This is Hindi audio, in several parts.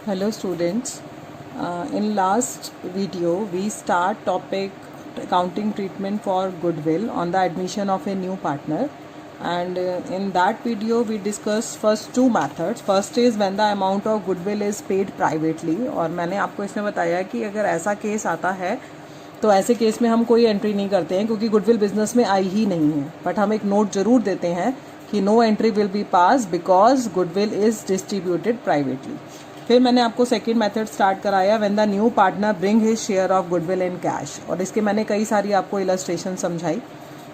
Hello students, in last video we start topic accounting treatment for goodwill on the admission of a new partner, and in that video we discuss first two methods. First is when the amount of goodwill is paid privately, और मैंने आपको इसमें बताया कि अगर ऐसा केस आता है तो ऐसे केस में हम कोई एंट्री नहीं करते हैं क्योंकि गुडविल बिजनेस में आई ही नहीं है, बट हम एक नोट जरूर देते हैं कि no entry will be pass because goodwill is distributed privately. फिर मैंने आपको सेकंड मेथड स्टार्ट कराया when the new partner bring his share of goodwill in cash, और इसके मैंने कई सारी आपको इलस्ट्रेशन समझाई।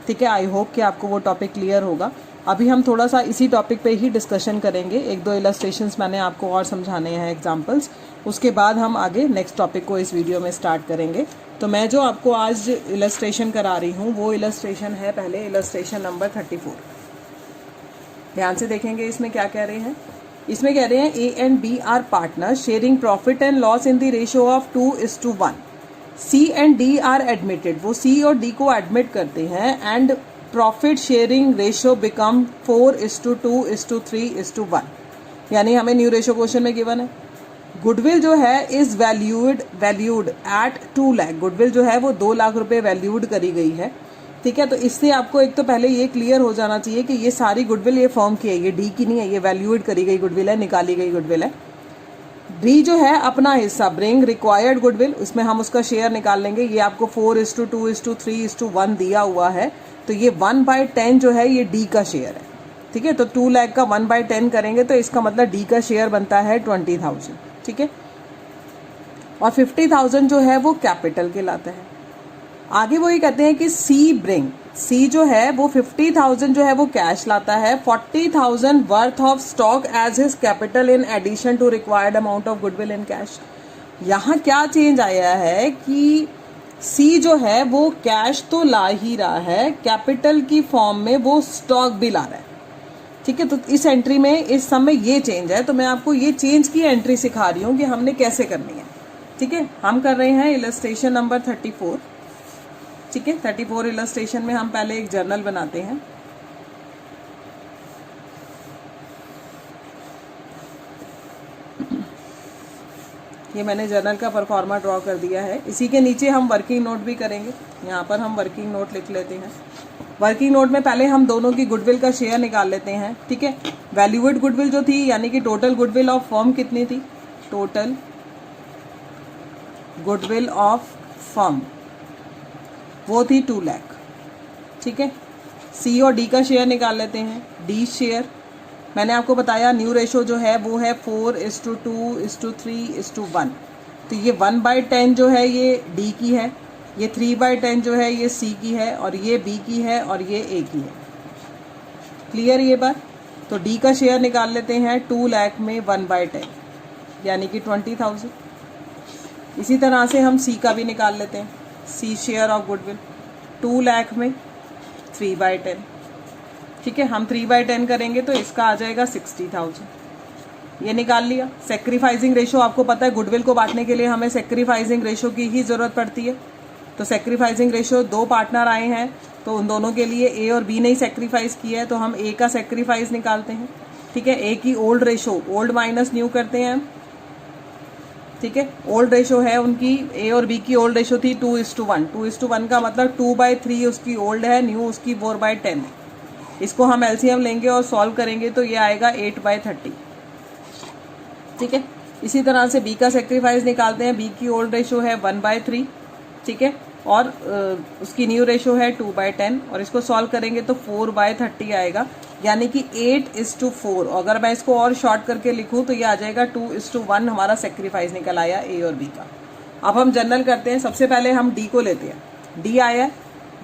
ठीक है, आई होप कि आपको वो टॉपिक क्लियर होगा। अभी हम थोड़ा सा इसी टॉपिक पे ही डिस्कशन करेंगे, एक दो इलस्ट्रेशंस मैंने आपको और समझाने हैं एग्जांपल्स, उसके बाद हम आगे नेक्स्ट टॉपिक को इस वीडियो में स्टार्ट करेंगे। तो मैं जो आपको आज इलस्ट्रेशन करा रही हूँ वो इलस्ट्रेशन है पहले इलस्ट्रेशन नंबर 34। ध्यान से देखेंगे इसमें क्या कह रहे हैं। इसमें कह रहे हैं A and B are partner sharing profit and loss in the ratio of 2:1। C and D are admitted, वो सी और डी को एडमिट करते हैं and profit sharing ratio become 4:2:3:1। यानी हमें न्यू रेशियो क्वेश्चन में गिवन है गुडविल जो है is valued at 2 lakh. Goodwill जो है वो 2 लाख रुपए वैल्यूड करी गई है। ठीक है, तो इससे आपको एक तो पहले ये क्लियर हो जाना चाहिए कि ये सारी गुडविल ये फर्म की है, ये डी की नहीं है, ये वैल्यूड करी गई गुडविल है, निकाली गई गुडविल है। डी जो है अपना हिस्सा ब्रिंग रिक्वायर्ड गुडविल, उसमें हम उसका शेयर निकाल लेंगे। ये आपको 4:2:3:1 दिया हुआ है, तो ये 1/10 जो है ये डी का शेयर है। ठीक है, तो 2 लाख का 1/10 करेंगे तो इसका मतलब डी का शेयर बनता है 20,000। ठीक है, और 50,000 जो है वो कैपिटल के लाता है। आगे वो ये कहते हैं कि सी ब्रिंग, सी जो है वो 50,000 जो है वो कैश लाता है, 40,000 worth of stock as his capital in addition to required amount of goodwill in cash. यहाँ क्या चेंज आया है कि सी जो है वो कैश तो ला ही रहा है, कैपिटल की फॉर्म में वो स्टॉक भी ला रहा है। ठीक है, तो इस एंट्री में इस सम में ये चेंज है, तो मैं आपको ये चेंज की एंट्री सिखा रही हूँ कि हमने कैसे करनी है। ठीक है, हम कर रहे हैं इलस्ट्रेशन नंबर 34। ठीक है, 34 इलस्ट्रेशन में हम पहले एक जर्नल बनाते हैं। ये मैंने जर्नल का परफॉर्मा ड्रॉ कर दिया है। इसी के नीचे हम वर्किंग नोट भी करेंगे। यहाँ पर हम वर्किंग नोट लिख लेते हैं। वर्किंग नोट में पहले हम दोनों की गुडविल का शेयर निकाल लेते हैं। ठीक है, वैल्यूड गुडविल जो थी यानी कि टोटल गुडविल ऑफ फर्म कितनी थी, टोटल गुडविल ऑफ फर्म वो थी 2 लाख। ठीक है, सी और डी का शेयर निकाल लेते हैं। डी शेयर मैंने आपको बताया न्यू रेशो जो है वो है 4:2:3:1। तो ये 1/10 जो है ये डी की है, ये 3/10 जो है ये सी की है, और ये बी की है, और ये ए की है। क्लियर ये बात। तो डी का शेयर निकाल लेते हैं 2 लाख में 1/10 यानी कि 20,000। इसी तरह से हम सी का भी निकाल लेते हैं, C share of goodwill 2 lakh में 3/10। ठीक है, हम 3/10 करेंगे तो इसका आ जाएगा 60,000। ये निकाल लिया। सेक्रीफाइसिंग रेशो आपको पता है गुडविल को बांटने के लिए हमें सेक्रीफाइसिंग रेशो की ही जरूरत पड़ती है। तो सेक्रीफाइसिंग रेशो 2 पार्टनर आए हैं तो उन दोनों के लिए ए और बी ने ही सेक्रीफाइस किया है, तो हम ए का सेक्रीफाइस निकालते हैं। ठीक है, ए की old ratio, old minus new करते हैं हम। ठीक है, ओल्ड रेशो है उनकी, ए और बी की ओल्ड रेशो थी 2:1। 2:1 का मतलब 2/3 उसकी ओल्ड है, न्यू उसकी 4/10 है। इसको हम एलसीएम लेंगे और सॉल्व करेंगे तो ये आएगा 8/30। ठीक है, इसी तरह से बी का सेक्रीफाइस निकालते हैं। बी की ओल्ड रेशो है 1/3। ठीक है, और उसकी न्यू रेशो है 2/10, और इसको सॉल्व करेंगे तो 4/30 आएगा, यानी कि 8:4। अगर मैं इसको और शॉर्ट करके लिखूं तो ये आ जाएगा 2:1 हमारा सेक्रीफाइस निकल आया ए और बी का। अब हम जनरल करते हैं। सबसे पहले हम डी को लेते हैं। डी आया,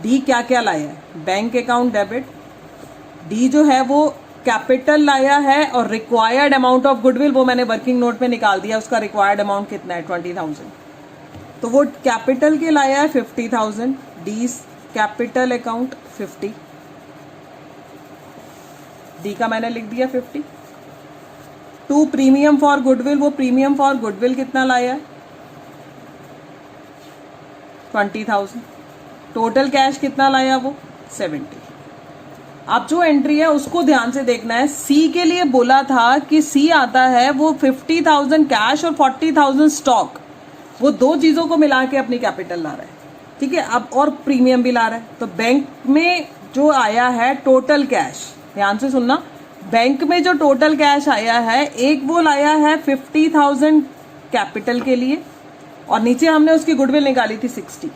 डी क्या क्या लाया है, बैंक अकाउंट डेबिट। डी जो है वो कैपिटल लाया है, और रिक्वायर्ड अमाउंट ऑफ गुडविल वो मैंने वर्किंग नोट में निकाल दिया, उसका रिक्वायर्ड अमाउंट कितना है 20,000। तो वो कैपिटल के लाया है 50,000। डी कैपिटल अकाउंट 50, डी का मैंने लिख दिया 50। 2 प्रीमियम फॉर गुडविल, वो प्रीमियम फॉर गुडविल कितना लाया है 20,000। टोटल कैश कितना लाया वो 70। आप जो एंट्री है उसको ध्यान से देखना है। सी के लिए बोला था कि सी आता है वो 50,000 कैश और 40,000 स्टॉक, वो दो चीजों को मिला के अपनी कैपिटल ला रहा है, ठीक है। अब और प्रीमियम भी ला रहा है, तो बैंक में जो आया है टोटल कैश, ध्यान से सुनना, बैंक में जो टोटल कैश आया है, एक वो लाया है 50,000 कैपिटल के लिए, और नीचे हमने उसकी गुडविल निकाली थी 60,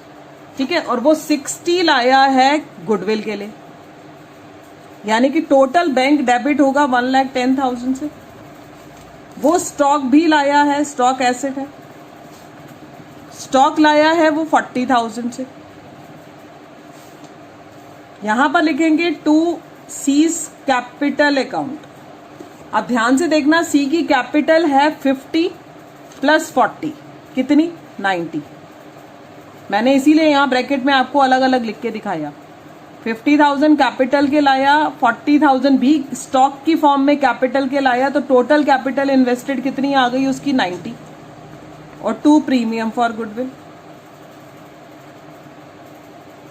ठीक है, और वो 60 लाया है गुडविल के लिए, यानी कि टोटल बैंक डेबिट होगा 1,10,000 से। वो स्टॉक भी लाया है, स्टॉक एसेट है, स्टॉक लाया है वो 40,000 से। यहां पर लिखेंगे टू सीज कैपिटल अकाउंट। अब ध्यान से देखना, सी की कैपिटल है 50 प्लस 40, कितनी 90। मैंने इसीलिए यहां ब्रैकेट में आपको अलग अलग लिख के दिखाया। 50,000 कैपिटल के लाया, 40,000 भी स्टॉक की फॉर्म में कैपिटल के लाया, तो टोटल कैपिटल इन्वेस्टेड कितनी आ गई उसकी 90, और 2 premium for goodwill.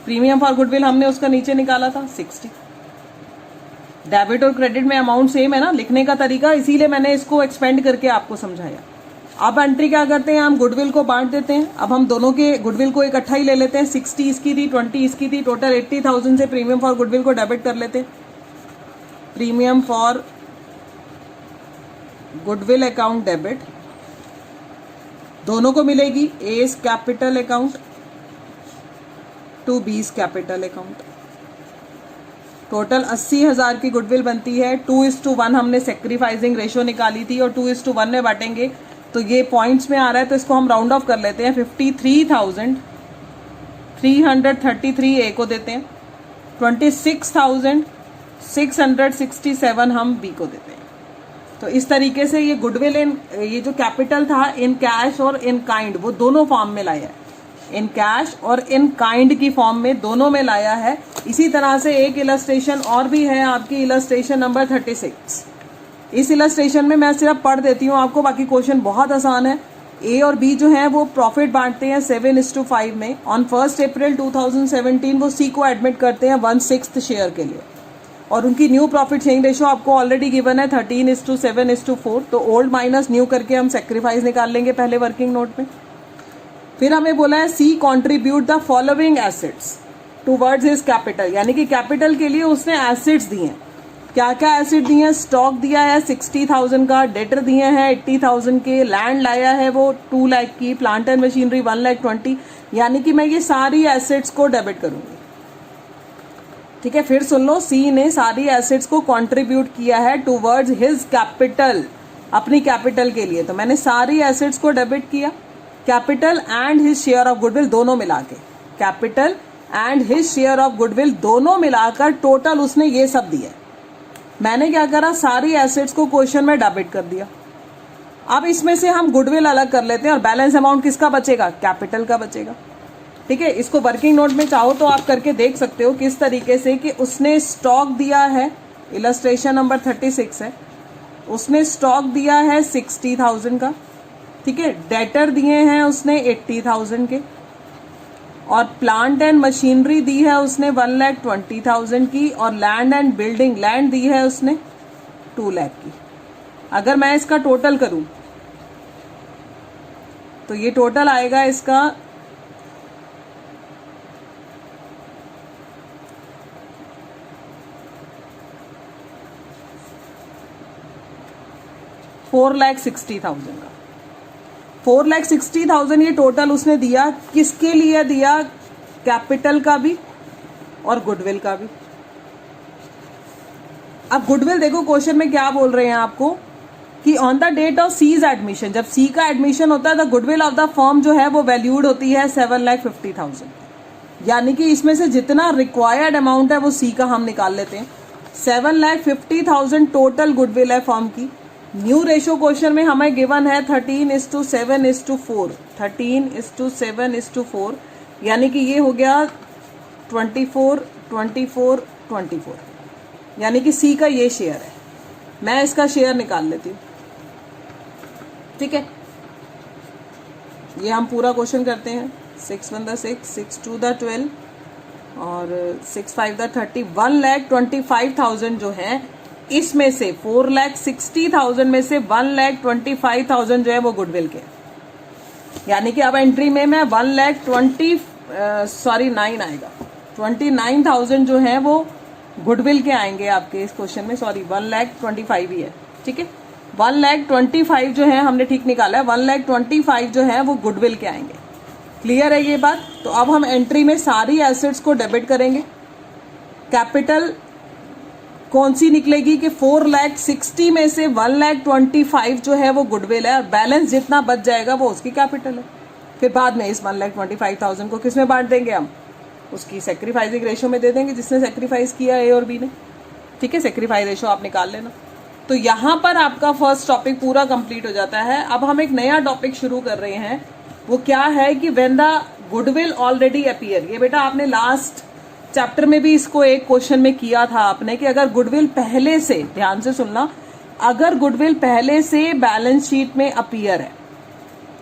Premium for goodwill हमने उसका नीचे निकाला था 60। डेबिट और क्रेडिट में अमाउंट सेम है ना, लिखने का तरीका, इसीलिए मैंने इसको एक्सपेंड करके आपको समझाया। अब एंट्री क्या करते हैं, हम गुडविल को बांट देते हैं। अब हम दोनों के गुडविल को इकट्ठा ही ले लेते हैं, 60 इसकी थी, 20 इसकी थी, टोटल 80,000 से प्रीमियम फॉर गुडविल को डेबिट कर लेते हैं। Premium for goodwill account debit, दोनों को मिलेगी A's capital account to B's capital account. Total 80,000 की गुडविल बनती है। 2:1 हमने सेक्रीफाइसिंग रेशियो निकाली थी, और 2:1 में बांटेंगे तो ये पॉइंट्स में आ रहा है, तो इसको हम राउंड ऑफ कर लेते हैं। 53,333 ए को देते हैं, 26,667 हम बी को देते हैं। तो इस तरीके से ये गुडविल इन, ये जो कैपिटल था इन कैश और इन काइंड, वो दोनों फॉर्म में लाया है, इन कैश और इन काइंड की फॉर्म में दोनों में लाया है। इसी तरह से एक इलस्ट्रेशन और भी है आपकी, इलस्ट्रेशन नंबर 36। इस इलस्ट्रेशन में मैं सिर्फ पढ़ देती हूँ आपको, बाकी क्वेश्चन बहुत आसान है। ए और बी जो है वो प्रॉफिट बांटते हैं 7:5 में। ऑन 1 अप्रैल 2017 वो सी को एडमिट करते हैं 1/6 शेयर के लिए, और उनकी न्यू प्रॉफिट शेयरिंग रेशियो आपको ऑलरेडी गिवन है 13:7:4। तो ओल्ड माइनस न्यू करके हम सेक्रीफाइस निकाल लेंगे पहले वर्किंग नोट में। फिर हमें बोला है C contribute the following assets towards his capital, यानी कि कैपिटल के लिए उसने एसेट्स दिए हैं। क्या क्या एसेट दिए हैं, स्टॉक दिया है 60,000 का, डेटर दिए हैं 80,000 के, लैंड लाया है वो 2 लाख की, प्लांट एंड मशीनरी 1,20,000, यानी कि मैं ये सारी एसेट्स को डेबिट करूंगी, ठीक है। फिर सुन लो, सी ने सारी एसेट्स को कंट्रीब्यूट किया है टूवर्ड्स हिज कैपिटल, अपनी कैपिटल के लिए, तो मैंने सारी एसेट्स को डेबिट किया। Capital and his share of goodwill दोनों मिला के, capital and his share of goodwill दोनों मिलाकर टोटल उसने ये सब दिया। मैंने क्या करा, सारी एसेट्स को क्वेश्चन में डेबिट कर दिया। अब इसमें से हम गुडविल अलग कर लेते हैं, और बैलेंस अमाउंट किसका बचेगा, कैपिटल का बचेगा, ठीक है। इसको वर्किंग नोट में चाहो तो आप करके देख सकते हो किस तरीके से, कि उसने स्टॉक दिया है, इलस्ट्रेशन नंबर 36 है, उसने स्टॉक दिया है 60,000 का, ठीक है। डेटर दिए हैं उसने 80,000 के, और प्लांट एंड मशीनरी दी है उसने 1,20,000 की, और लैंड एंड बिल्डिंग, लैंड दी है उसने 2 लाख की। अगर मैं इसका टोटल करूं तो ये टोटल आएगा इसका 4,60,000 का। 4,60,000 ये टोटल उसने दिया, किसके लिए दिया, कैपिटल का भी और गुडविल का भी। अब गुडविल देखो क्वेश्चन में क्या बोल रहे हैं आपको, कि on the date of C's admission, जब सी का एडमिशन होता है, the goodwill of the firm जो है वो वैल्यूड होती है 7,50,000, यानी कि इसमें से जितना रिक्वायर्ड अमाउंट है वो सी का हम निकाल लेते हैं। 7,50,000 टोटल गुडविल है फर्म की। न्यू रेशो क्वेश्चन में हमें गिवन है 13:7:4, 13:7:4, यानी कि ये हो गया 24, 24, 24, यानी कि सी का ये शेयर है। मैं इसका शेयर निकाल लेती हूँ, ठीक है। ये हम पूरा क्वेश्चन करते हैं, 6 1 6, 6 2 12, और 6 5 30, 1,25,000 जो है इसमें से 4,60,000 में से 1,25,000 जो है वो गुडविल के, यानी कि अब एंट्री में मैं 9 आएगा, 29,000 जो है वो गुडविल के आएंगे आपके इस क्वेश्चन में। सॉरी 1,25,000 ही है, ठीक है। 1,25,000 जो है हमने ठीक निकाला है, 1,25,000 जो है वो गुडविल के आएंगे। क्लियर है ये बात? तो अब हम एंट्री में सारी एसेट्स को डेबिट करेंगे। कैपिटल कौन सी निकलेगी कि 4,60,000 में से 1,25,000 जो है वो गुडविल है और बैलेंस जितना बच जाएगा वो उसकी कैपिटल है। फिर बाद में इस 1,25,000 को किस में बांट देंगे हम? उसकी सेक्रीफाइसिंग रेशो में दे देंगे जिसने सेक्रीफाइस किया ए और बी ने, ठीक है। सेक्रीफाइस रेशो आप निकाल लेना। तो यहाँ पर आपका फर्स्ट टॉपिक पूरा कंप्लीट हो जाता है। अब हम एक नया टॉपिक शुरू कर रहे हैं, वो क्या है कि when the goodwill already appear. ये बेटा आपने लास्ट चैप्टर में भी इसको एक क्वेश्चन में किया था आपने कि अगर गुडविल पहले से, ध्यान से सुनना, अगर गुडविल पहले से बैलेंस शीट में अपीयर है,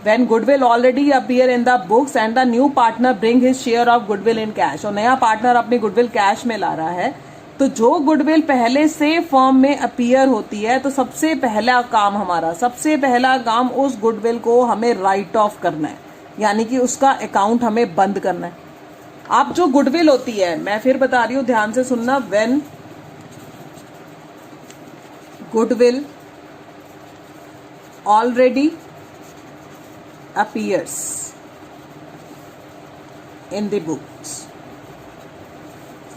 when goodwill already appear in the books and the new partner bring his share of goodwill in cash, और नया पार्टनर अपनी गुडविल कैश में ला रहा है, तो जो गुडविल पहले से फर्म में अपीयर होती है तो सबसे पहला काम हमारा, सबसे पहला काम उस गुडविल को हमें राइट ऑफ करना है, यानी कि उसका अकाउंट हमें बंद करना है। अब जो गुडविल होती है, मैं फिर बता रही हूं, ध्यान से सुनना, when goodwill already appears in the books,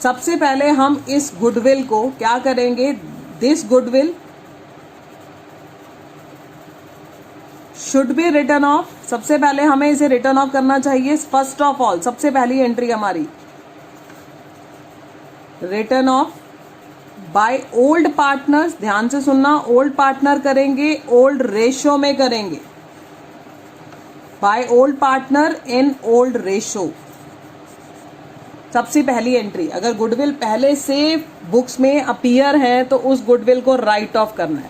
सबसे पहले हम इस गुडविल को क्या करेंगे? This goodwill should be return of. सबसे पहले हमें इसे रिटर्न ऑफ करना चाहिए। फर्स्ट ऑफ ऑल सबसे पहली एंट्री हमारी return off by old partners. ध्यान से सुनना, ओल्ड पार्टनर करेंगे, ओल्ड रेशो में करेंगे, bye old partner in old ratio. सबसे पहली एंट्री, अगर गुडविल पहले से बुक्स में अपीयर है तो उस गुडविल को राइट ऑफ करना है।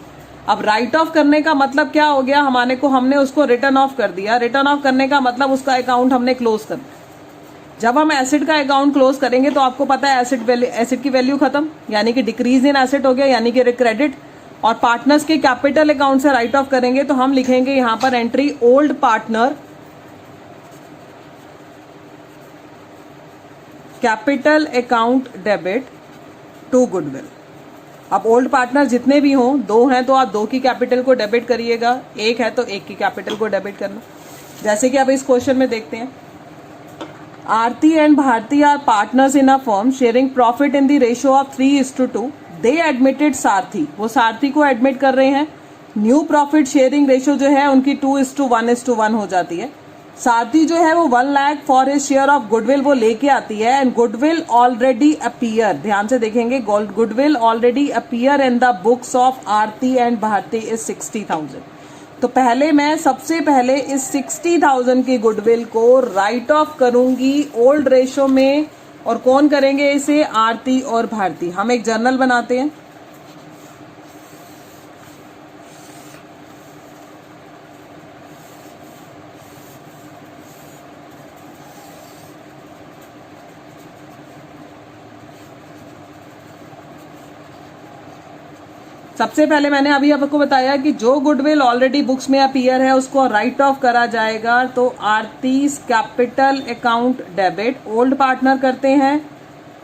अब राइट ऑफ करने का मतलब क्या हो गया? हमने उसको रिटर्न ऑफ कर दिया। रिटर्न ऑफ करने का मतलब उसका अकाउंट हमने क्लोज करना है। जब हम एसेट का अकाउंट क्लोज करेंगे तो आपको पता है एसेट की वैल्यू खत्म, यानी कि डिक्रीज इन एसेट हो गया, यानी कि क्रेडिट। और पार्टनर्स के कैपिटल अकाउंट से राइट ऑफ करेंगे तो हम लिखेंगे यहां पर entry old partner capital account debit to goodwill. अब ओल्ड पार्टनर जितने भी हों, 2 हैं तो आप 2 की कैपिटल को डेबिट करिएगा, 1 है तो 1 की कैपिटल को डेबिट करना। जैसे कि अब इस क्वेश्चन में देखते हैं, Aarti and Bharti are partners in a firm sharing profit in the ratio of 3:2। They admitted Sarathi, वो सारथी को एडमिट कर रहे हैं। न्यू प्रॉफिट शेयरिंग रेशियो जो है उनकी 2:1 हो जाती है। सारथी जो है वो 1 lakh for his share of goodwill वो लेके आती है, एंड गुडविल ऑलरेडी अपीयर, ध्यान से देखेंगे, goodwill already appear in the books of Aarti and Bharati is 60,000। तो पहले मैं सबसे पहले इस 60,000 की गुडविल को राइट ऑफ करूंगी ओल्ड रेशो में। और कौन करेंगे इसे? आरती और भारती। हम एक जर्नल बनाते हैं, सबसे पहले मैंने अभी आपको बताया कि जो गुडविल ऑलरेडी बुक्स में अपीयर है उसको राइट ऑफ करा जाएगा। तो Aarti's capital account debit, old partner करते हैं,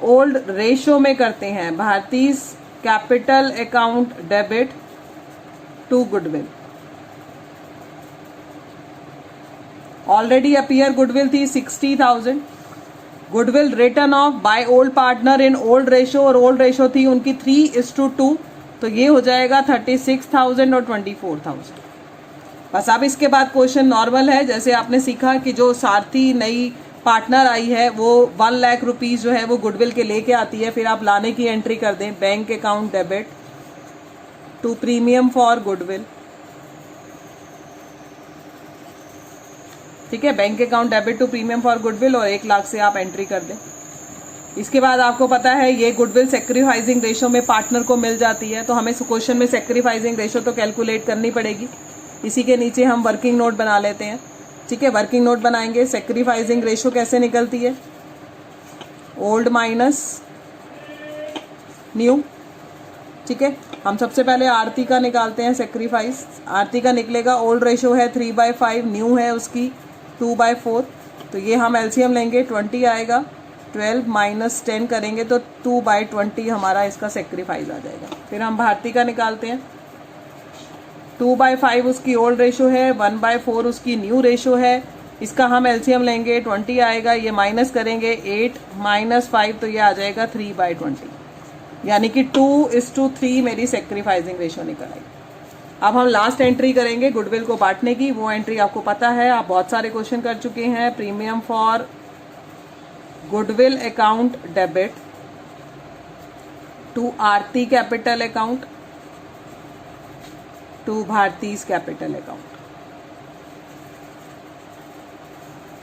ओल्ड रेशो में करते हैं, Bharti's capital account debit to goodwill. Already appear goodwill थी 60,000, goodwill written off by old partner in old ratio, और ओल्ड रेशो थी उनकी 3:2, तो ये हो जाएगा 36,000 और 24,000। बस अब इसके बाद क्वेश्चन नॉर्मल है, जैसे आपने सीखा कि जो सारथी नई पार्टनर आई है वो 1 लाख रुपीज जो है वो गुडविल के लेके आती है, फिर आप लाने की एंट्री कर दें, bank account debit to premium for goodwill. ठीक है, bank account debit to premium for goodwill, और 1 लाख से आप एंट्री कर दें। इसके बाद आपको पता है ये गुडविल सेक्रीफाइसिंग रेशो में पार्टनर को मिल जाती है, तो हमें क्वेश्चन में सेक्रीफाइसिंग रेशो तो कैलकुलेट करनी पड़ेगी। इसी के नीचे हम वर्किंग नोट बना लेते हैं। ठीक है, वर्किंग नोट बनाएंगे। सेक्रीफाइसिंग रेशो कैसे निकलती है? Old minus new. ठीक है, हम सबसे पहले आरती का निकालते हैं सेक्रीफाइस। आरती का निकलेगा, ओल्ड रेशो है 3/5, न्यू है उसकी 2/4, तो ये हम एलसीएम लेंगे 20 आएगा, 12 माइनस 10 करेंगे तो 2/20 हमारा इसका सेक्रीफाइस आ जाएगा। फिर हम भारती का निकालते हैं, 2/5 उसकी ओल्ड रेशो है, 1/4 उसकी न्यू रेशो है, इसका हम एलसीएम लेंगे 20 आएगा, ये माइनस करेंगे 8 माइनस 5 तो ये आ जाएगा 3/20, यानी कि 2:3 मेरी सेक्रीफाइसिंग रेशो निकल आई। अब हम लास्ट एंट्री करेंगे गुडविल को बांटने की, वो एंट्री आपको पता है, आप बहुत सारे क्वेश्चन कर चुके हैं। Premium for goodwill account debit to Aarti capital account to Bharti's capital account.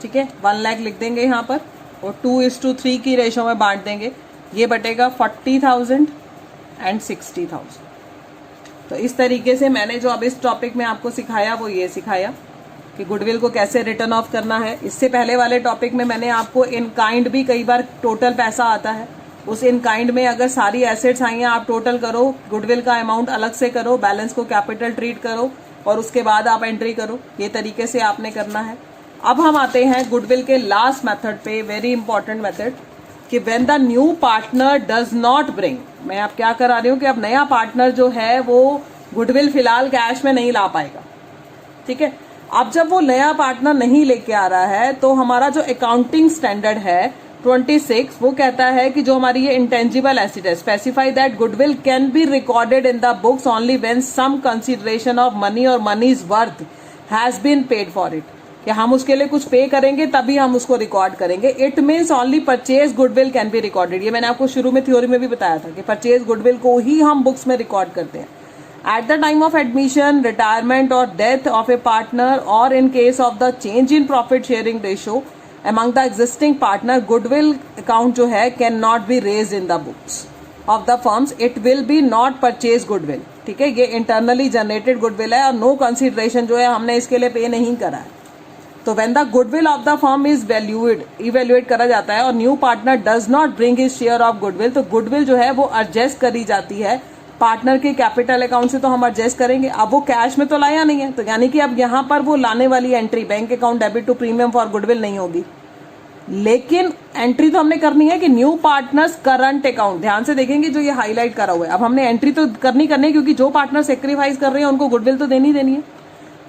ठीक है, 1 लाख लिख देंगे यहाँ पर और 2:3 की रेशो में बांट देंगे, ये बटेगा 40,000 एंड 60,000। तो इस तरीके से मैंने जो अब इस टॉपिक में आपको सिखाया वो ये सिखाया कि गुडविल को कैसे रिटर्न ऑफ करना है। इससे पहले वाले टॉपिक में मैंने आपको इन काइंड भी, कई बार टोटल पैसा आता है, उस इन काइंड में अगर सारी एसेट्स आई हैं आप टोटल करो, गुडविल का अमाउंट अलग से करो, बैलेंस को कैपिटल ट्रीट करो और उसके बाद आप एंट्री करो, ये तरीके से आपने करना है। अब हम आते हैं गुडविल के लास्ट मेथड पे, वेरी इंपॉर्टेंट मेथड, कि when the new partner does not bring. मैं अब क्या करा रही हूँ कि अब नया पार्टनर जो है वो गुडविल फिलहाल कैश में नहीं ला पाएगा। ठीक है, अब जब वो नया पार्टनर नहीं लेके आ रहा है तो हमारा जो अकाउंटिंग स्टैंडर्ड है 26 वो कहता है कि जो हमारी ये इंटेंजिबल एसेट है, specify that goodwill can be recorded in the books only when some consideration of money और money's worth has been paid for it, कि हम उसके लिए कुछ पे करेंगे तभी हम उसको रिकॉर्ड करेंगे। It means only purchase goodwill can be recorded. ये मैंने आपको शुरू में थ्योरी में भी बताया था कि परचेज गुडविल को ही हम बुक्स में रिकॉर्ड करते हैं। Eight the time of admission, retirement और डेथ ऑफ ए पार्टनर और in case of the change in profit sharing ratio among the existing partner, goodwill account जो है can not be raised in the books of the firms, it will be not purchase goodwill. ठीक है, ये इंटरनली जनरेटेड गुडविल है और नो कंसिडरेशन जो है हमने इसके लिए पे नहीं करा है। तो when the goodwill of the firm is evaluate करा जाता है और new partner does not bring his share of goodwill, तो गुडविल जो है वो एडजस्ट करी जाती है पार्टनर के कैपिटल अकाउंट से, तो हम एडजस्ट करेंगे। अब वो कैश में तो लाया नहीं है, तो यानी कि अब यहाँ पर वो लाने वाली entry bank account debit to premium for goodwill नहीं होगी, लेकिन एंट्री तो हमने करनी है कि न्यू पार्टनर्स करंट अकाउंट। ध्यान से देखेंगे जो ये हाईलाइट करा हुआ है, अब हमने एंट्री तो करनी है क्योंकि जो पार्टनर सेक्रीफाइस कर रहे हैं उनको गुडविल तो देनी है।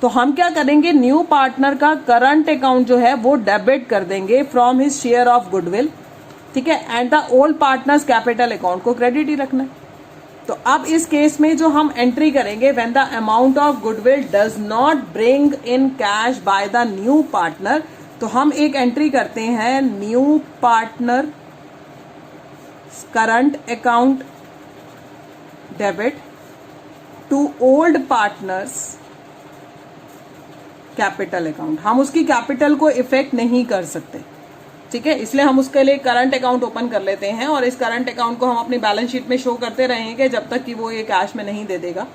तो हम क्या करेंगे, न्यू पार्टनर का करंट अकाउंट जो है वो डेबिट कर देंगे from his share of goodwill. ठीक है, and the old partners capital account को क्रेडिट ही रखना है। तो अब इस केस में जो हम एंट्री करेंगे, when the amount of goodwill does not bring in cash by the new partner, तो हम एक एंट्री करते हैं, new partner current account debit to old partners capital account. हम उसकी कैपिटल को इफेक्ट नहीं कर सकते। ठीक है, इसलिए हम उसके लिए करंट अकाउंट ओपन कर लेते हैं और इस करंट अकाउंट को हम अपनी बैलेंस शीट में शो करते रहेंगे जब तक कि वो ये कैश में नहीं दे देगा।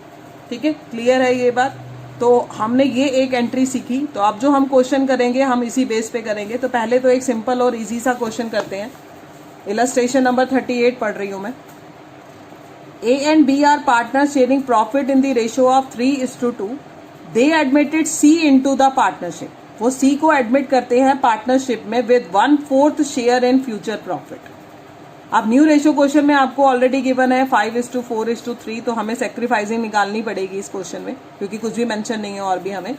ठीक है, क्लियर है ये बात। तो हमने ये एक एंट्री सीखी। तो अब जो हम क्वेश्चन करेंगे हम इसी बेस पे करेंगे। तो पहले तो एक सिंपल और इजी सा क्वेश्चन करते हैं। इलस्ट्रेशन नंबर 38 पढ़ रही हूं मैं। A and B are partner sharing profit in the ratio of 3:2। They admitted C into the partnership. वो सी को एडमिट करते हैं पार्टनरशिप में with 1/4 share in future profit. अब न्यू रेशियो क्वेश्चन में आपको ऑलरेडी गिवन है 5:4:3, तो हमें सेक्रीफाइसिंग निकालनी पड़ेगी इस क्वेश्चन में क्योंकि कुछ भी मेंशन नहीं है। और भी हमें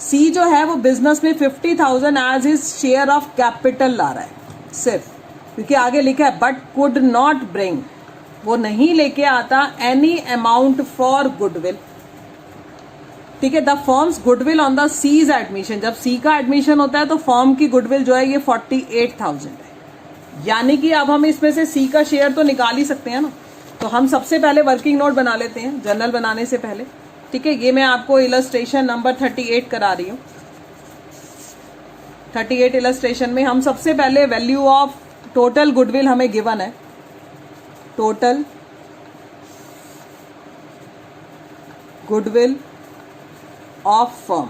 सी जो है वो बिजनेस में 50,000 as his share of capital ला रहा है सिर्फ, क्योंकि आगे लिखा है बट कुड नॉट ब्रिंग, वो नहीं लेके आता एनी अमाउंट फॉर गुडविल। ठीक है, the firm's goodwill on the C's admission. जब सी का एडमिशन होता है तो फर्म की गुडविल जो है ये 48,000 है, यानी कि अब हम इसमें से सी का शेयर तो निकाल ही सकते हैं ना। तो हम सबसे पहले वर्किंग नोट बना लेते हैं जर्नल बनाने से पहले। ठीक है, ये मैं आपको इलस्ट्रेशन नंबर 38 करा रही हूँ। 38 इलस्ट्रेशन में हम सबसे पहले वैल्यू ऑफ टोटल गुडविल हमें गिवन है। टोटल गुडविल ऑफ फर्म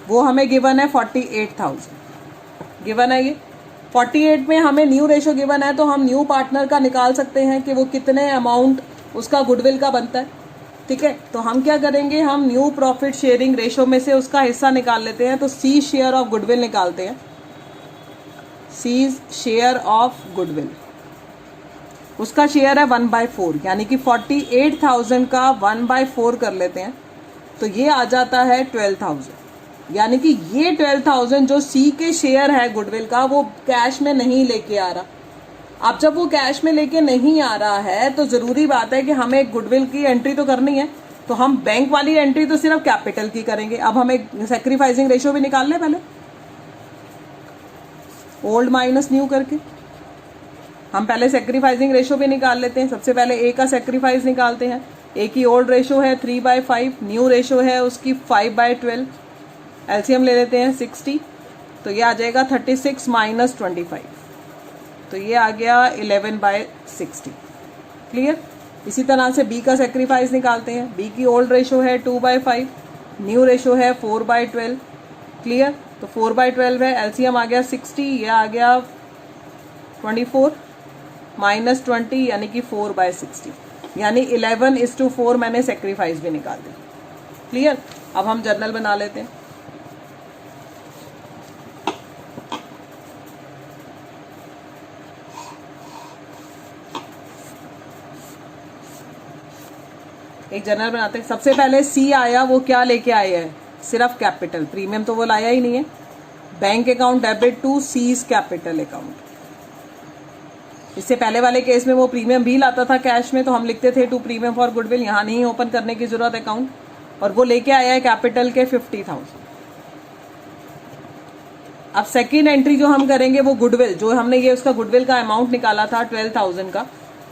वो हमें गिवन है 48,000 गिवन है ये। 48 में हमें न्यू रेशो गिवन है, तो हम न्यू पार्टनर का निकाल सकते हैं कि वो कितने अमाउंट उसका गुडविल का बनता है। ठीक है, तो हम क्या करेंगे, हम न्यू प्रॉफिट शेयरिंग रेशो में से उसका हिस्सा निकाल लेते हैं। तो सी शेयर ऑफ गुडविल निकालते हैं, सी शेयर ऑफ गुडविल, उसका शेयर है 1/4, यानी कि 48,000 का 1/4 कर लेते हैं, तो ये आ जाता है 12,000। यानी कि ये 12,000 जो सी के शेयर है गुडविल का, वो कैश में नहीं लेके आ रहा। अब जब वो कैश में लेके नहीं आ रहा है, तो जरूरी बात है कि हमें गुडविल की एंट्री तो करनी है। तो हम बैंक वाली एंट्री तो सिर्फ कैपिटल की करेंगे। अब हमें सैक्रिफाइसिंग रेशो भी निकाल लें पहले, ओल्ड माइनस न्यू करके। हम पहले सैक्रिफाइसिंग रेशो भी निकाल लेते हैं। सबसे पहले ए का सैक्रिफाइस निकालते हैं। ए की ओल्ड रेशो है 3/5, न्यू रेशो है उसकी 5/12। एलसीएम ले लेते हैं 60, तो ये आ जाएगा 36 माइनस 25, तो ये आ गया 11/60। क्लियर। इसी तरह से बी का सैक्रिफाइस निकालते हैं। बी की ओल्ड रेशो है 2/5, न्यू रेशो है 4/12। क्लियर। तो 4/12 है, एलसीएम आ गया 60, ये आ गया 24 माइनस 20 यानी कि 4/60, यानी 11:4 मैंने सैक्रिफाइस भी निकाल दी। क्लियर। अब हम जर्नल बना लेते हैं। एक जर्नल बनाते हैं। सबसे पहले सी आया, वो क्या लेके आए हैं, सिर्फ कैपिटल, प्रीमियम तो वो लाया ही नहीं है। Bank account debit to C's capital account. इससे पहले वाले केस में वो प्रीमियम भी लाता था कैश में, तो हम लिखते थे टू प्रीमियम फॉर गुडविल, यहाँ नहीं ओपन करने की जरूरत अकाउंट। और वो लेके आया है कैपिटल के 50,000। अब सेकेंड एंट्री जो हम करेंगे वो गुडविल, जो हमने ये उसका गुडविल का अमाउंट निकाला था 12,000 का,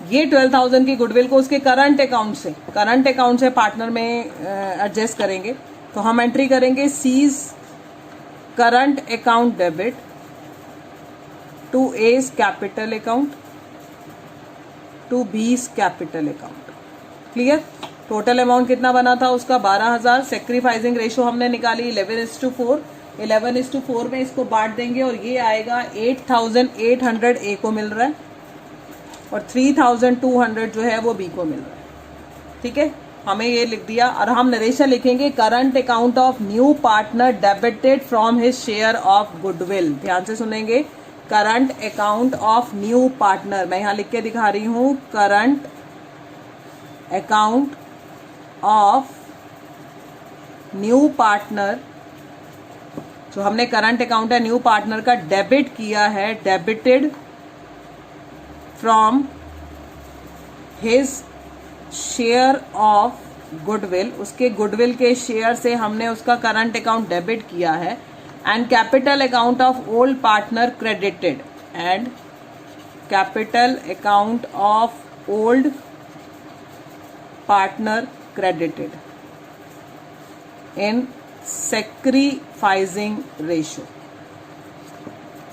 ये 12,000 की गुडविल को उसके करंट अकाउंट से पार्टनर में एडजस्ट करेंगे। तो हम एंट्री करेंगे C's current account debit to A's capital account to B's capital account. Clear. Total amount कितना बना था उसका 12,000। सैक्रिफाइसिंग रेशो हमने निकाली 11:4, 11:4 में इसको बांट देंगे और ये आएगा 8,800 ए को मिल रहा है और 3,200 जो है वो बी को मिल रहा है। ठीक है, हमें ये लिख दिया। और हम नरेशन लिखेंगे current account of new partner debited from his share of goodwill. ध्यान से सुनेंगे, current account of new partner, मैं यहां लिख के दिखा रही हूं, current account of new partner, जो हमने करंट अकाउंट है न्यू पार्टनर का डेबिट किया है, debited from his share of goodwill, उसके गुडविल के शेयर से हमने उसका करंट अकाउंट डेबिट किया है। And capital account of old partner credited, and capital account of old partner credited in sacrificing ratio.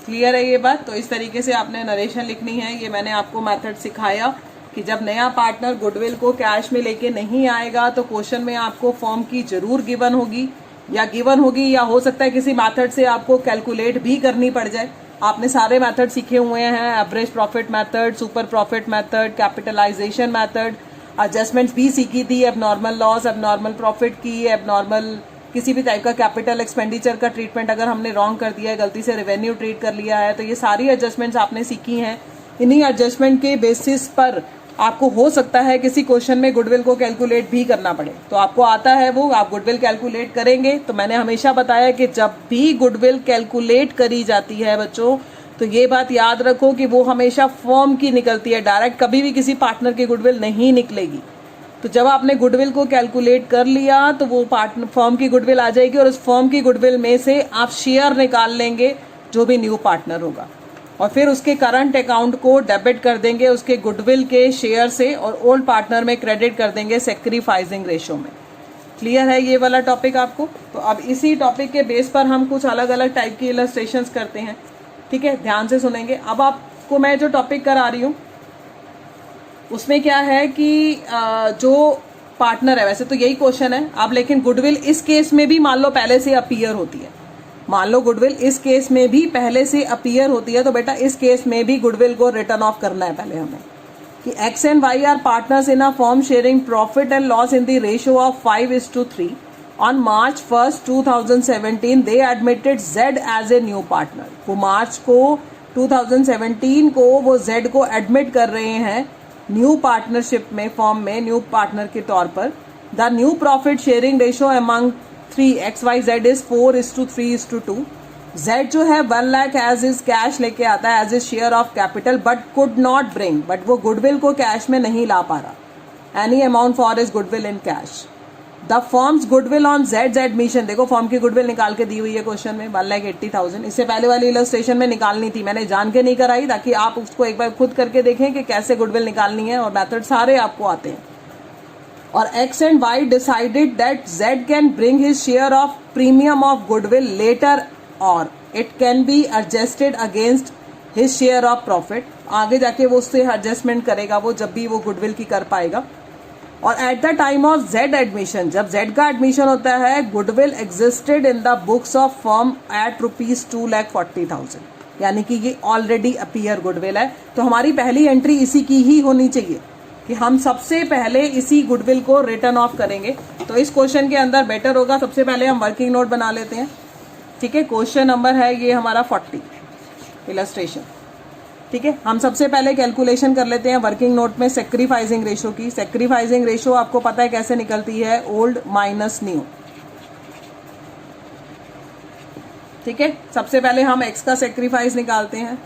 Clear है ये बात। तो इस तरीके से आपने नरेशन लिखनी है। ये मैंने आपको मेथड सिखाया कि जब नया पार्टनर गुडविल को कैश में लेके नहीं आएगा तो क्वेश्चन में आपको फॉर्म की जरूर गिवन होगी या हो सकता है किसी मेथड से आपको कैलकुलेट भी करनी पड़ जाए। आपने सारे मेथड सीखे हुए हैं, average profit method, super profit method, capitalisation method, adjustments भी सीखी थी, एबनॉर्मल लॉस, एबनॉर्मल प्रॉफिट की, एबनॉर्मल किसी भी टाइप का कैपिटल एक्सपेंडिचर का ट्रीटमेंट अगर हमने रॉन्ग कर दिया है, गलती से रेवेन्यू ट्रीट कर लिया है, तो ये सारी एडजस्टमेंट्स आपने सीखी हैं। इन्हीं एडजस्टमेंट के बेसिस पर आपको हो सकता है किसी क्वेश्चन में गुडविल को कैलकुलेट भी करना पड़े। तो आपको आता है वो, आप गुडविल कैलकुलेट करेंगे। तो मैंने हमेशा बताया कि जब भी गुडविल कैलकुलेट करी जाती है बच्चों, तो ये बात याद रखो कि वो हमेशा फर्म की निकलती है, डायरेक्ट कभी भी किसी पार्टनर की गुडविल नहीं निकलेगी। तो जब आपने गुडविल को कैलकुलेट कर लिया तो वो पार्टनर फर्म की गुडविल आ जाएगी और उस फर्म की गुडविल में से आप शेयर निकाल लेंगे जो भी न्यू पार्टनर होगा, और फिर उसके करंट अकाउंट को डेबिट कर देंगे उसके गुडविल के शेयर से और ओल्ड पार्टनर में क्रेडिट कर देंगे सैक्रिफाइसिंग रेशो में। क्लियर है ये वाला टॉपिक आपको। तो अब इसी टॉपिक के बेस पर हम कुछ अलग अलग टाइप की इलस्ट्रेशंस करते हैं। ठीक है, ध्यान से सुनेंगे। अब आपको मैं जो टॉपिक करा रही हूँ उसमें क्या है कि जो पार्टनर है, वैसे तो यही क्वेश्चन है अब, लेकिन गुडविल इस केस में भी मान लो पहले से अपीयर होती है, मान लो गुडविल इस केस में भी पहले से अपीयर होती है, तो बेटा इस केस में भी गुडविल को रिटर्न ऑफ करना है पहले हमें, कि X and Y are partners in a firm sharing profit and loss in the ratio of 5:3. On March 1st 2017 they admitted Z as a new partner. वो मार्च को 2017 को वो जेड को एडमिट कर रहे हैं न्यू पार्टनरशिप में, फर्म में न्यू पार्टनर के तौर पर. The new profit sharing ratio among 3 XYZ is 4:3:2. Z जो है 1 लाख एज इज कैश लेके आता है as his share of capital, but could not bring, but वो गुडविल को कैश में नहीं ला पा रहा. Any amount for his goodwill in cash. The firm's goodwill on जेड्स एडमिशन, देखो फर्म की गुडविल निकाल के दी हुई है क्वेश्चन में 1,80,000. इससे पहले वाली इलस्ट्रेशन में निकालनी थी, मैंने जान के नहीं कराई ताकि आप उसको एक बार खुद करके देखें कि कैसे गुडविल निकालनी है, और मेथड सारे आपको आते हैं. और X and Y decided that Z can bring his share of premium of goodwill later or it can be adjusted against his share of profit. आगे जाके वो उससे एडजस्टमेंट करेगा वो जब भी वो गुडविल की कर पाएगा. और at the time of Z admission, जब Z का एडमिशन होता है, goodwill existed in the books of firm at ₹2,40,000, यानी कि ये ऑलरेडी अपीयर गुडविल है. तो हमारी पहली एंट्री इसी की ही होनी चाहिए कि हम सबसे पहले इसी गुडविल को रिटर्न ऑफ करेंगे. तो इस क्वेश्चन के अंदर बेटर होगा सबसे पहले हम वर्किंग नोट बना लेते हैं. ठीक है, क्वेश्चन नंबर है ये हमारा 40 इलस्ट्रेशन. ठीक है, हम सबसे पहले कैलकुलेशन कर लेते हैं वर्किंग नोट में सेक्रीफाइसिंग रेशो की. सेक्रीफाइसिंग रेशो आपको पता है कैसे निकलती है, ओल्ड माइनस न्यू. ठीक है, सबसे पहले हम एक्स का सेक्रीफाइस निकालते हैं.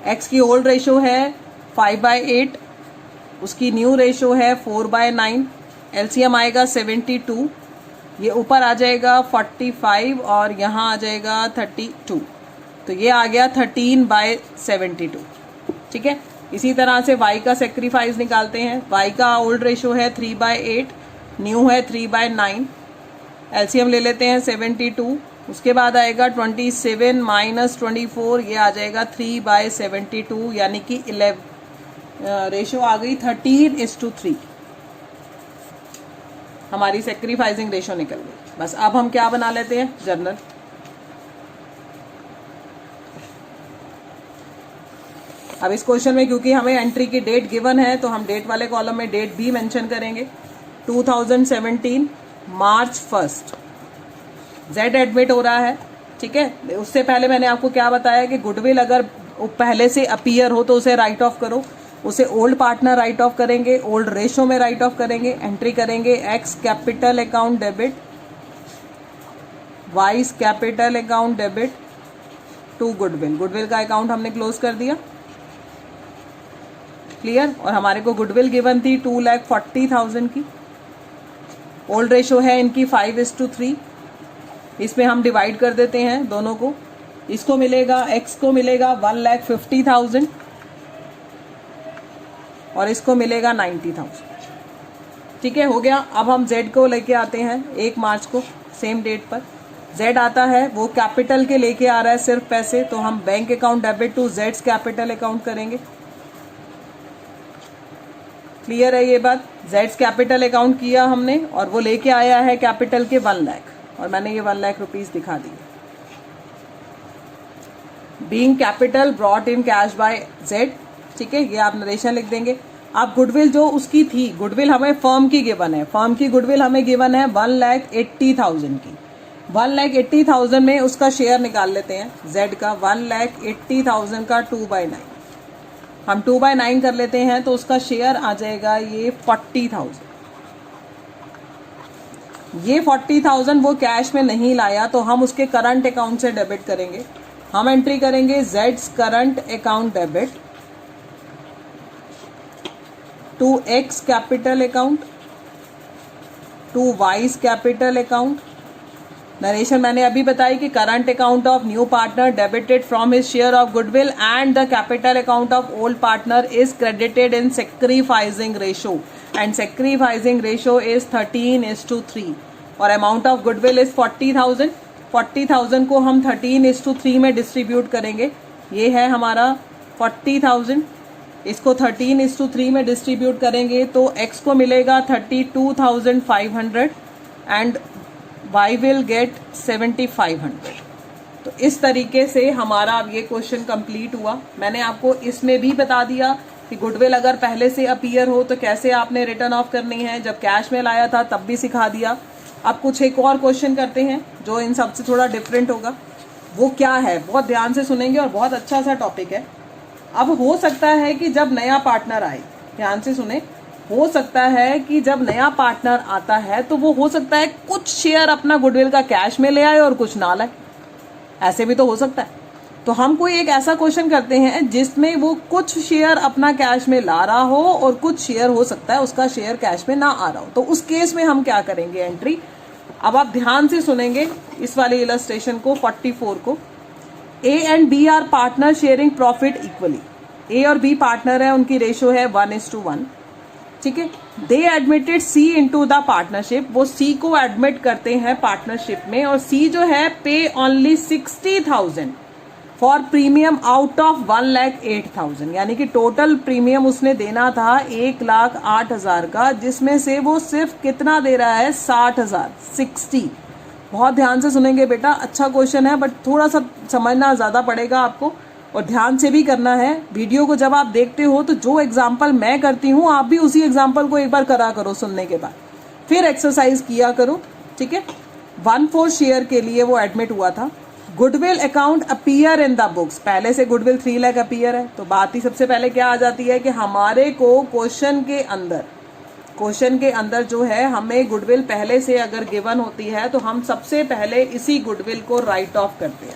एक्स की ओल्ड रेशो है 5/8, उसकी न्यू रेशो है 4/9. एलसीएम आएगा 72, ये ऊपर आ जाएगा 45 और यहाँ आ जाएगा 32, तो ये आ गया 13/72. ठीक है, इसी तरह से y का सेक्रीफाइस निकालते हैं. y का ओल्ड रेशो है 3/8, न्यू है 3/9. एलसीएम ले लेते हैं 72, उसके बाद आएगा 27 माइनस 24, ये आ जाएगा 3/72, यानी कि 11 रेशो आ गई 13:3. हमारी सेक्रीफाइसिंग रेशो निकल गई. बस अब हम क्या बना लेते हैं, जर्नल. अब इस क्वेश्चन में क्योंकि हमें एंट्री की डेट गिवन है, तो हम डेट वाले कॉलम में डेट भी मेंशन करेंगे. 2017 March 1st जेड एडमिट हो रहा है. ठीक है, उससे पहले मैंने आपको क्या बताया कि गुडविल अगर पहले से अपीयर हो तो उसे राइट ऑफ करो. उसे ओल्ड पार्टनर राइट ऑफ करेंगे, ओल्ड रेशो में राइट ऑफ करेंगे. एंट्री करेंगे X capital account debit, Y capital account debit to goodwill. Goodwill का अकाउंट हमने क्लोज कर दिया. क्लियर. और हमारे को गुडविल गिवन थी 2,40,000 की. ओल्ड रेशो है इनकी 5:3. इसमें हम डिवाइड कर देते हैं दोनों को. इसको मिलेगा, एक्स को मिलेगा 1,50,000 और इसको मिलेगा 90,000. ठीक है, हो गया. अब हम जेड को लेके आते हैं 1 मार्च को, सेम डेट पर जेड आता है, वो कैपिटल के लेके आ रहा है सिर्फ पैसे, तो हम बैंक अकाउंट डेबिट टू जेड्स कैपिटल अकाउंट करेंगे. क्लियर है ये बात. जेड्स कैपिटल अकाउंट किया हमने और वो लेके आया है कैपिटल के 1 लाख, और मैंने ये 1 लाख रुपीज दिखा दिए. Being capital brought in cash bye Z. ठीक है, ये आप नरेशन लिख देंगे. आप गुडविल जो उसकी थी, गुडविल हमें फर्म की गिवन है, फर्म की गुडविल हमें गिवन है 1,80,000 की. 1,80,000 में उसका शेयर निकाल लेते हैं जेड का. 1,80,000 का 2/9 हम 2/9 कर लेते हैं, तो उसका शेयर आ जाएगा ये 40,000. ये 40,000 वो कैश में नहीं लाया, तो हम उसके करंट अकाउंट से डेबिट करेंगे. हम एंट्री करेंगे जेड्स current account debit to X capital account to Y's capital account. Narration मैंने अभी बताई कि current account of new partner debited from his share of goodwill and the capital account of old partner is credited in sacrificing ratio, and sacrificing ratio is 13:3. और अमाउंट ऑफ गुडविल इज 40,000. 40,000 को हम 13:3 में डिस्ट्रीब्यूट करेंगे. ये है हमारा 40,000. इसको 13:3 में डिस्ट्रीब्यूट करेंगे तो एक्स को मिलेगा 32,500 एंड y will get 7500। तो इस तरीके से हमारा अब ये क्वेश्चन कंप्लीट हुआ। मैंने आपको इसमें भी बता दिया कि गुडविल अगर पहले से अपीयर हो तो कैसे आपने रिटर्न ऑफ करनी है, जब कैश में लाया था तब भी सिखा दिया। अब कुछ एक और क्वेश्चन करते हैं जो इन सबसे थोड़ा डिफरेंट होगा। वो क्या है, बहुत ध्यान से सुनेंगे और बहुत अच्छा सा टॉपिक है। अब हो सकता है कि जब नया पार्टनर आए, ध्यान से सुने, हो सकता है कि जब नया पार्टनर आता है तो वो हो सकता है कुछ शेयर अपना गुडविल का कैश में ले आए और कुछ ना लाए, ऐसे भी तो हो सकता है। तो हम कोई एक ऐसा क्वेश्चन करते हैं जिसमें वो कुछ शेयर अपना कैश में ला रहा हो और कुछ शेयर हो सकता है उसका शेयर कैश में ना आ रहा हो। तो उस केस में हम क्या करेंगे एंट्री। अब आप ध्यान से सुनेंगे इस वाले इलस्ट्रेशन को, 44 को। A and B are partner sharing profit equally. A और बी पार्टनर है, उनकी रेशियो है 1:1, ठीक है। They admitted C into the partnership. वो सी को एडमिट करते हैं पार्टनरशिप में और सी जो है पे only 60,000 for premium out of 1,08,000। यानी कि टोटल प्रीमियम उसने देना था 1,08,000 का, जिसमें से वो सिर्फ कितना दे रहा है, 60,000, 60। बहुत ध्यान से सुनेंगे बेटा, अच्छा क्वेश्चन है बट थोड़ा सा समझना ज्यादा पड़ेगा आपको और ध्यान से भी करना है। वीडियो को जब आप देखते हो तो जो एग्जाम्पल मैं करती हूँ आप भी उसी एग्जाम्पल को एक बार करा करो सुनने के बाद, फिर एक्सरसाइज किया करो, ठीक है। 1/4 शेयर के लिए वो एडमिट हुआ था। Goodwill account appear in the books. पहले से गुडविल 3 लाख अपीयर है, तो बात ही सबसे पहले क्या आ जाती है कि हमारे को क्वेश्चन के अंदर जो है हमें गुडविल पहले से अगर गिवन होती है तो हम सबसे पहले इसी गुडविल को राइट ऑफ करते हैं,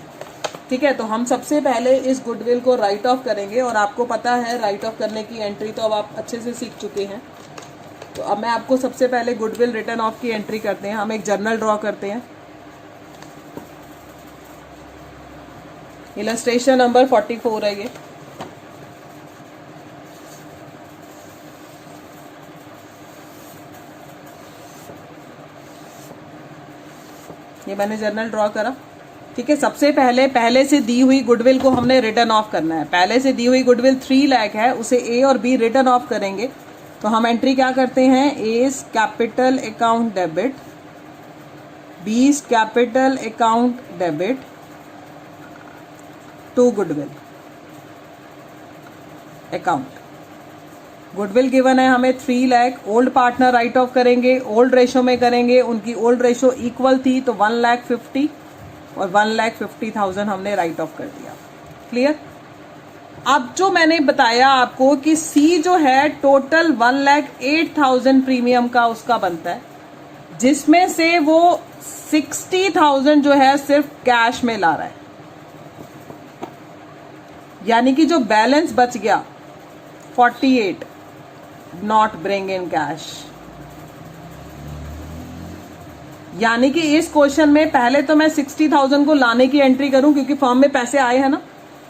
ठीक है। तो हम सबसे पहले इस गुडविल को राइट ऑफ करेंगे और आपको पता है राइट ऑफ करने की एंट्री तो अब आप अच्छे से सीख चुके हैं। तो अब मैं आपको सबसे पहले गुडविल रिटर्न ऑफ की एंट्री करते हैं। हम एक जर्नल ड्रॉ करते हैं। इलस्ट्रेशन नंबर 44 है ये मैंने जर्नल ड्रॉ करा, ठीक है। सबसे पहले से दी हुई गुडविल को हमने रिटर्न ऑफ करना है। पहले से दी हुई गुडविल 3 लाख है, उसे ए और बी रिटर्न ऑफ करेंगे। तो हम एंट्री क्या करते हैं, A's capital account debit, B's capital account debit to goodwill account. Goodwill given है हमें 3 lakh. Old partner write off करेंगे, ओल्ड रेशो में करेंगे, उनकी ओल्ड रेशो इक्वल थी तो 1,50,000 और 1,50,000 हमने राइट ऑफ कर दिया। क्लियर। अब जो मैंने बताया आपको कि सी जो है टोटल 1,08,000 प्रीमियम का उसका बनता है, जिसमें से वो 60,000 जो है सिर्फ कैश में ला रहा है। यानी कि जो बैलेंस बच गया 48 नॉट ब्रिंग इन कैश। यानी कि इस क्वेश्चन में पहले तो मैं 60,000 को लाने की एंट्री करूं, क्योंकि फॉर्म में पैसे आए हैं ना,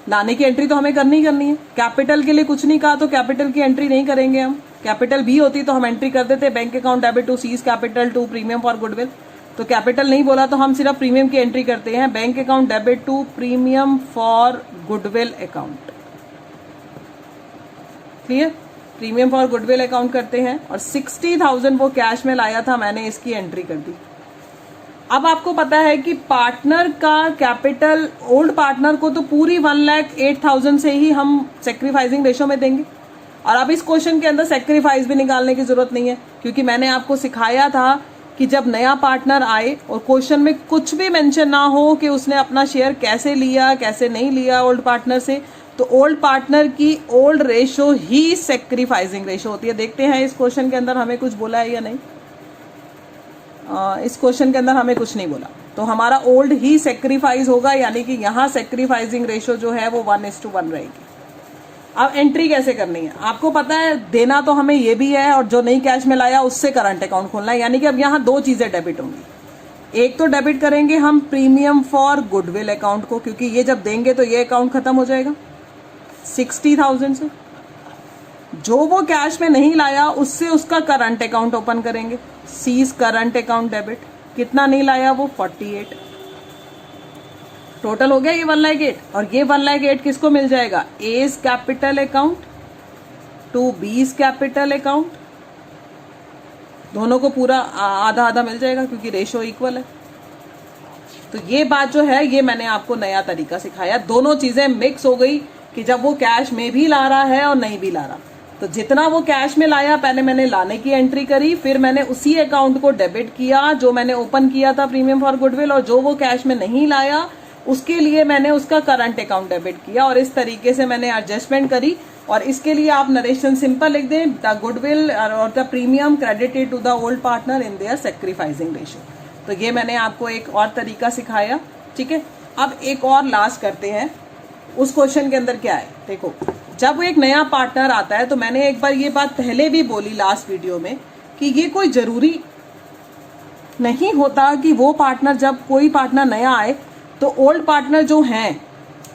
लाने की एंट्री तो हमें करनी है। कैपिटल के लिए कुछ नहीं कहा तो कैपिटल की एंट्री नहीं करेंगे हम। कैपिटल भी होती तो हम एंट्री कर देते, bank account debit to C's capital to premium for goodwill. तो कैपिटल नहीं बोला तो हम सिर्फ प्रीमियम की एंट्री करते हैं, bank account debit to premium for goodwill account. Clear. Premium for goodwill account करते हैं और 60,000 वो कैश में लाया था, मैंने इसकी एंट्री कर दी। अब आपको पता है कि पार्टनर का कैपिटल, ओल्ड पार्टनर को तो पूरी 1,08,000 से ही हम सेक्रीफाइसिंग रेशो में देंगे। और अब इस क्वेश्चन के अंदर सेक्रीफाइस भी निकालने की जरूरत नहीं है, क्योंकि मैंने आपको सिखाया था कि जब नया पार्टनर आए और क्वेश्चन में कुछ भी मेंशन ना हो कि उसने अपना शेयर कैसे लिया कैसे नहीं लिया ओल्ड पार्टनर से, तो ओल्ड पार्टनर की ओल्ड रेशो ही सेक्रीफाइसिंग रेशो होती है। देखते हैं इस क्वेश्चन के अंदर हमें कुछ बोला है या नहीं। इस क्वेश्चन के अंदर हमें कुछ नहीं बोला, तो हमारा ओल्ड ही सेक्रीफाइस होगा, यानी कि यहाँ सेक्रीफाइसिंग रेशो जो है वो 1:1 रहेगी। अब एंट्री कैसे करनी है आपको पता है, देना तो हमें ये भी है और जो नई कैश में लाया उससे करंट अकाउंट खोलना है। यानी कि अब यहाँ 2 चीजें डेबिट होंगी। एक तो डेबिट करेंगे हम प्रीमियम फॉर गुडविल अकाउंट को, क्योंकि ये जब देंगे तो ये अकाउंट खत्म हो जाएगा 60,000 से। जो वो कैश में नहीं लाया उससे उसका करंट अकाउंट ओपन करेंगे, सीज करंट अकाउंट डेबिट। कितना नहीं लाया वो 48। टोटल हो गया ये 1,08,000 और ये 1,08,000 किसको मिल जाएगा, A's capital account to B's capital account. दोनों को पूरा आधा आधा मिल जाएगा क्योंकि रेशो इक्वल है। तो ये बात जो है ये मैंने आपको नया तरीका सिखाया। दोनों चीजें मिक्स हो गई कि जब वो कैश में भी ला रहा है और नहीं भी ला रहा, तो जितना वो कैश में लाया पहले मैंने लाने की एंट्री करी, फिर मैंने उसी अकाउंट को डेबिट किया जो मैंने ओपन किया था प्रीमियम फॉर गुडविल, और जो वो कैश में नहीं लाया उसके लिए मैंने उसका करंट अकाउंट डेबिट किया, और इस तरीके से मैंने एडजस्टमेंट करी। और इसके लिए आप नरेशन सिंपल लिख दें, द गुडविल और the premium credited to the old partner in their sacrificing ratio. तो ये मैंने आपको एक और तरीका सिखाया, ठीक है। अब एक और लास्ट करते हैं। उस क्वेश्चन के अंदर क्या है, देखो जब एक नया पार्टनर आता है, तो मैंने एक बार ये बात पहले भी बोली लास्ट वीडियो में कि ये कोई जरूरी नहीं होता कि वो पार्टनर, जब कोई पार्टनर नया आए तो ओल्ड पार्टनर जो हैं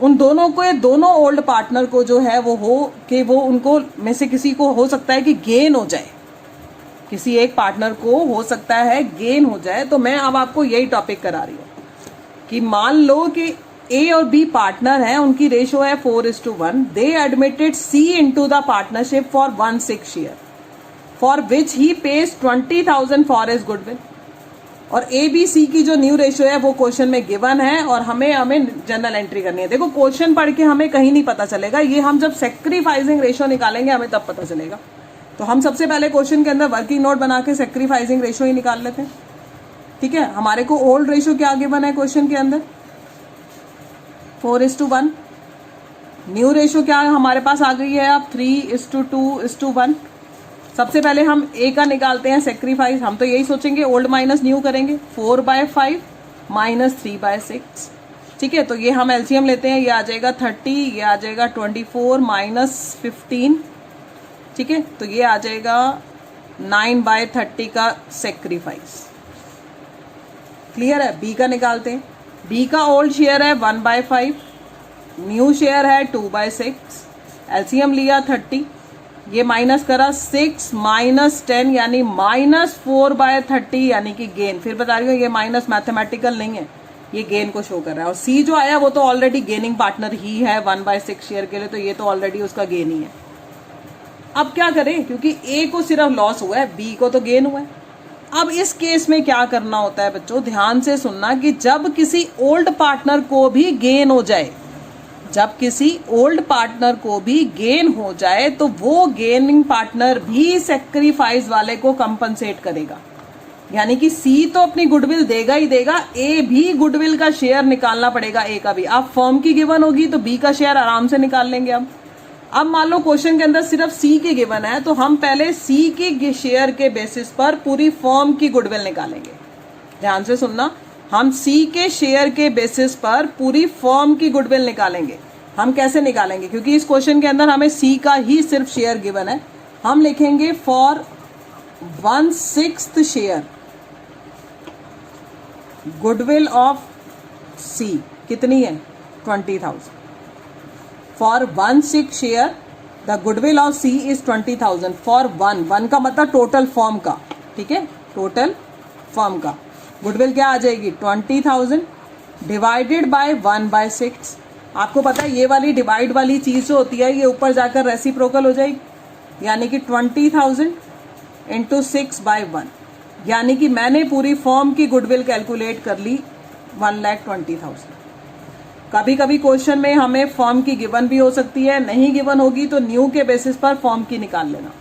उन दोनों को, दोनों ओल्ड पार्टनर को जो है वो हो कि वो उनको में से किसी को हो सकता है कि गेन हो जाए, किसी एक पार्टनर को हो सकता है गेन हो जाए। तो मैं अब आपको यही टॉपिक करा रही हूं कि मान लो कि ए और बी पार्टनर है, उनकी रेशो है 4:1। They admitted C into the partnership for 1/6 share for which he pays 20,000 for his goodwill. और ए बी सी की जो न्यू रेशो है वो क्वेश्चन में गिवन है और हमें जनरल एंट्री करनी है। देखो क्वेश्चन पढ़ के हमें कहीं नहीं पता चलेगा, ये हम जब सैक्रिफाइसिंग रेशो निकालेंगे हमें तब पता चलेगा। तो हम सबसे पहले क्वेश्चन के अंदर वर्किंग नोट बना के सैक्रिफाइसिंग रेशो ही निकाल लेते हैं, ठीक है। हमारे को ओल्ड रेशो क्या गिवन है क्वेश्चन के अंदर, 4:1। न्यू रेशो क्या हमारे पास आ गई है अब 3:2:1। सबसे पहले हम ए का निकालते हैं सैक्रिफाइस। हम तो यही सोचेंगे ओल्ड माइनस न्यू करेंगे, 4/5 माइनस 3/6, ठीक है। तो ये हम एलसीएम लेते हैं, ये आ जाएगा 30, ये आ जाएगा 24 माइनस 15, ठीक है। तो ये आ जाएगा 9/30 का सैक्रिफाइस। क्लियर है। बी का निकालते हैं। बी का ओल्ड शेयर है 1/5, न्यू शेयर है 2/6, एलसीएम लिया 30, ये माइनस करा 6 माइनस 10 यानी -4/30 यानी कि गेन। फिर बता रही हूँ ये माइनस मैथमेटिकल नहीं है, ये गेन को शो कर रहा है। और सी जो आया वो तो ऑलरेडी गेनिंग पार्टनर ही है 1/6 शेयर के लिए, तो ये तो ऑलरेडी उसका गेन ही है। अब क्या करें, क्योंकि ए को सिर्फ लॉस हुआ है, बी को तो गेन हुआ है। अब इस केस में क्या करना होता है बच्चों, ध्यान से सुनना कि जब किसी ओल्ड पार्टनर को भी गेन हो जाए, जब किसी ओल्ड पार्टनर को भी गेन हो जाए तो वो गेनिंग पार्टनर भी सैक्रिफाइस वाले को कंपनसेट करेगा। यानी कि सी तो अपनी गुडविल देगा ही देगा, ए भी गुडविल का शेयर निकालना पड़ेगा ए का भी। अब फर्म की गिवन होगी तो बी का शेयर आराम से निकाल लेंगे। अब मान लो क्वेश्चन के अंदर सिर्फ सी की गिवन है, तो हम पहले सी की शेयर के बेसिस पर पूरी फर्म की गुडविल निकालेंगे। ध्यान से सुनना, हम सी के शेयर के बेसिस पर पूरी फर्म की गुडविल निकालेंगे। हम कैसे निकालेंगे, क्योंकि इस क्वेश्चन के अंदर हमें सी का ही सिर्फ शेयर गिवन है। हम लिखेंगे for 1/6 share goodwill of C कितनी है 20,000। For 1/6 share the goodwill of C is 20,000 for 1 का मतलब टोटल फर्म का, ठीक है। टोटल फर्म का गुडविल क्या आ जाएगी 20,000 डिवाइडेड बाय 1/6। आपको पता है ये वाली डिवाइड वाली चीज जो होती है ये ऊपर जाकर रेसिप्रोकल हो जाएगी, यानी कि 20,000 इंटू 6/1, यानी कि मैंने पूरी फर्म की गुडविल कैलकुलेट कर ली 1,20,000। कभी कभी क्वेश्चन में हमें फर्म की गिवन भी हो सकती है, नहीं गिवन होगी तो न्यू के बेसिस पर फर्म की निकाल लेना।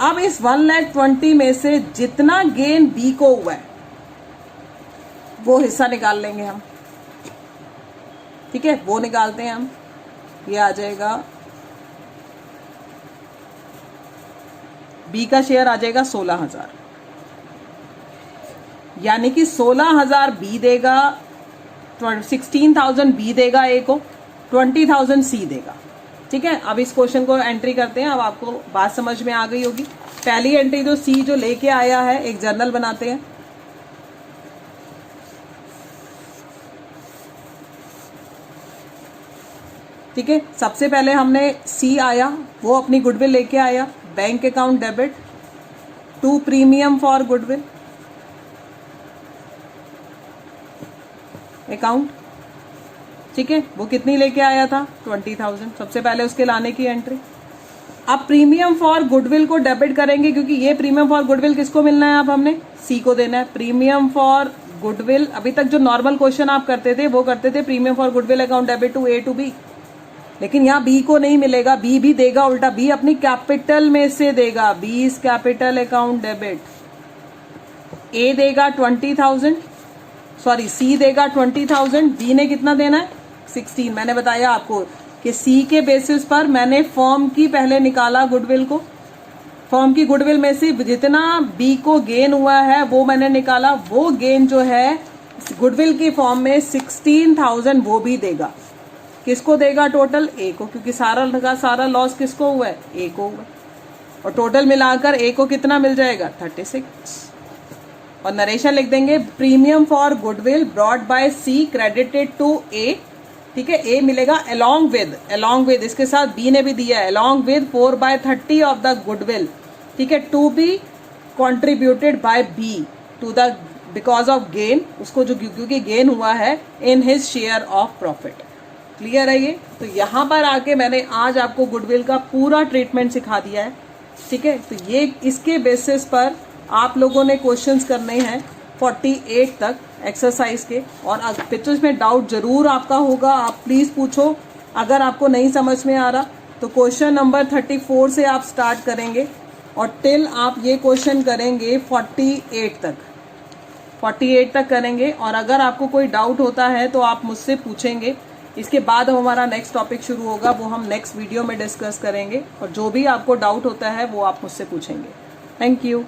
अब इस 1,20,000 में से जितना गेन बी को हुआ है वो हिस्सा निकाल लेंगे हम, ठीक है। वो निकालते हैं हम, ये आ जाएगा बी का शेयर आ जाएगा 16,000, यानी कि 16,000 बी देगा, 16,000 बी देगा ए को, 20,000 सी देगा, ठीक है। अब इस क्वेश्चन को एंट्री करते हैं। अब आपको बात समझ में आ गई होगी। पहली एंट्री जो सी जो लेके आया है, एक जर्नल बनाते हैं। ठीक है, सबसे पहले हमने सी आया, वो अपनी गुडविल लेके आया, bank account debit to premium for goodwill account, ठीक है। वो कितनी लेके आया था 20,000, सबसे पहले उसके लाने की एंट्री। अब प्रीमियम फॉर गुडविल को डेबिट करेंगे, क्योंकि ये प्रीमियम फॉर गुडविल किसको मिलना है, अब हमने सी को देना है। प्रीमियम फॉर गुडविल, अभी तक जो नॉर्मल क्वेश्चन आप करते थे वो करते थे premium for goodwill account debit to A to B, लेकिन यहाँ बी को नहीं मिलेगा, बी भी देगा उल्टा, बी अपनी कैपिटल में से देगा, B's capital account debit. A देगा 20,000, सॉरी सी देगा 20,000, बी ने कितना देना है 16। मैंने बताया आपको कि सी के बेसिस पर मैंने फर्म की पहले निकाला गुडविल को, फर्म की गुडविल में से जितना बी को गेन हुआ है वो मैंने निकाला, वो गेन जो है गुडविल की फॉर्म में 16,000 वो भी देगा। किसको देगा टोटल? ए को, क्योंकि सारा का सारा लॉस किसको हुआ है? ए को हुआ है। और टोटल मिलाकर ए को कितना मिल जाएगा? 36। और नरेशन लिख देंगे premium for goodwill brought by C credited to A, ठीक है, ए मिलेगा अलोंग विद इसके साथ बी ने भी दिया है along with 4/30 of the goodwill, ठीक है, to be contributed by B to the because of gain, उसको जो क्योंकि गेन हुआ है in his share of profit. Clear है ये? तो यहाँ पर आके मैंने आज आपको गुडविल का पूरा ट्रीटमेंट सिखा दिया है, ठीक है। तो ये इसके बेसिस पर आप लोगों ने क्वेश्चंस करने हैं 48 तक एक्सरसाइज के, और पिक्चर्स में डाउट जरूर आपका होगा, आप प्लीज पूछो। अगर आपको नहीं समझ में आ रहा तो क्वेश्चन नंबर 34 से आप स्टार्ट करेंगे और टिल आप ये क्वेश्चन करेंगे 48 तक करेंगे। और अगर आपको कोई डाउट होता है तो आप मुझसे पूछेंगे। इसके बाद हमारा नेक्स्ट टॉपिक शुरू होगा, वो हम नेक्स्ट वीडियो में डिस्कस करेंगे, और जो भी आपको डाउट होता है वो आप मुझसे पूछेंगे। Thank you.